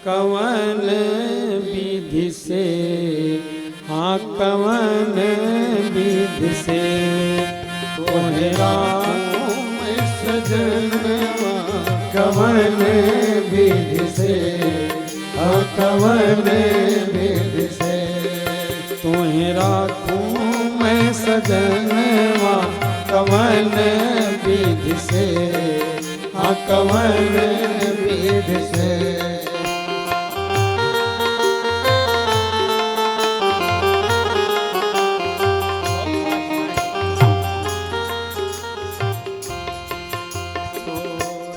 कवन विधि से, हाँ कवन विधि से तोहरा सजनवा, कवन विधि से, हाँ कवन विधि से तोहरा मैं सजनवा, कवन विधि से, हाँ कवन विधि से।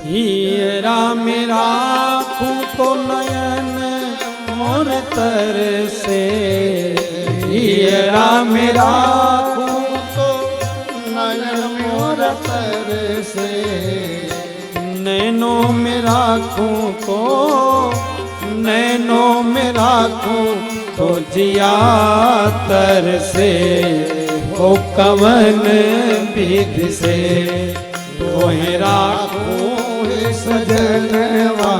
हीरा मेरा तो नयन मोर तर से, हीरा मेरा तो नयन मोर तर से, नैनों में राखूं तो, नैनों में राखूं तो जिया तर से, ओ कवन विधि से तोहे राखूं सजनवा,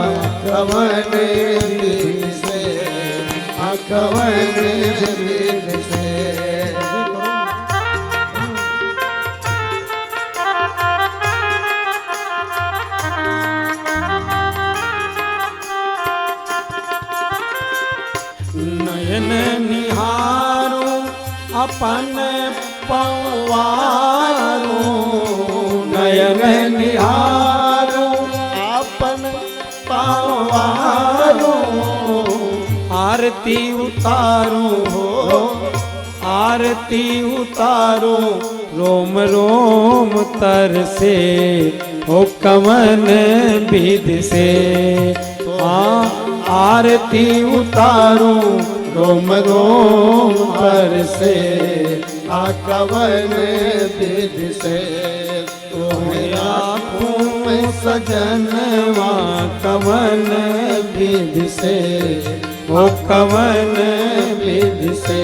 कवन विधि से, हाँ कवन विधि से। नयन निहारो अपन पवारो, नयन निहारो अपन पवारो, आरती उतारो हो, आरती उतारो रोम रोम तर से, ओ कवन विधि से, हाँ आरती उतारो रोम रोम पर से, आ कवन विधि से तुम्हें आँखों में सजनवा, कवन विधि से, ओ कवन विधि से।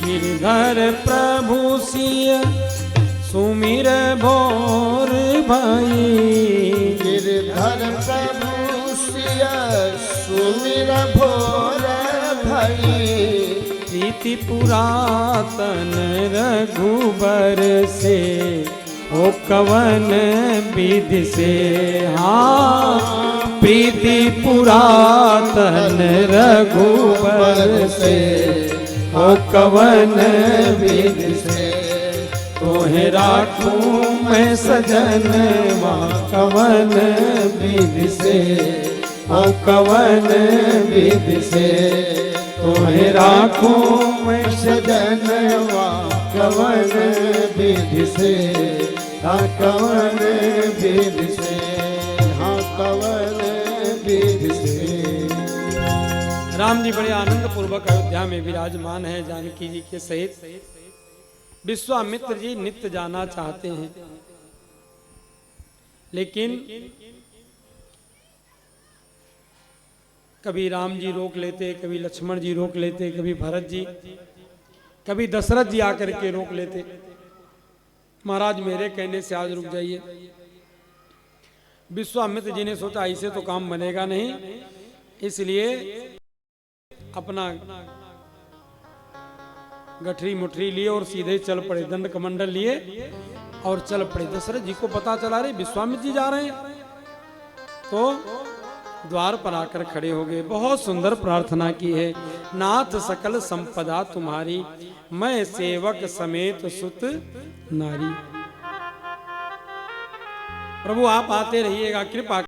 गिरधर प्रभु सिय सुमिर भोर भाई, गिरधर प्रभु सिय सुमिर भोर भाई, प्रीति पुरातन रघुबर से, ओ कवन विधि से, हाँ प्रीति पुरातन रघुबर से, ओ कवन विधि से तोहे राखूं मैं सजनवा, कवन विधि से, ओ कवन विधि से तोहे राखूं मैं सजनवा, कवन विधि से, हाँ कवन विधि से, हाँ कवन विधि से। राम जी बड़े आनंद पूर्वक अयोध्या में विराजमान है जानकी जी के सहित। विश्वामित्र जी नित्य जाना चाहते हैं, लेकिन कभी राम जी रोक लेते, कभी लक्ष्मण जी रोक लेते, कभी भरत जी, कभी दशरथ जी आकर के रोक लेते। महाराज मेरे कहने से आज रुक जाइए। विश्वामित्र जी ने सोचा ऐसे तो काम बनेगा नहीं, इसलिए अपना गठरी मुठरी लिए और सीधे चल पड़े, दंड कमंडल लिए और चल पड़े। दशरथ जी को पता चला रे विश्वामित्र जी जा रहे हैं, तो द्वार पर आकर खड़े हो गए। बहुत सुंदर प्रार्थना की है, नाथ सकल संपदा तुम्हारी, मैं सेवक समेत सुत नारी। प्रभु आप आते रहिएगा, कृपा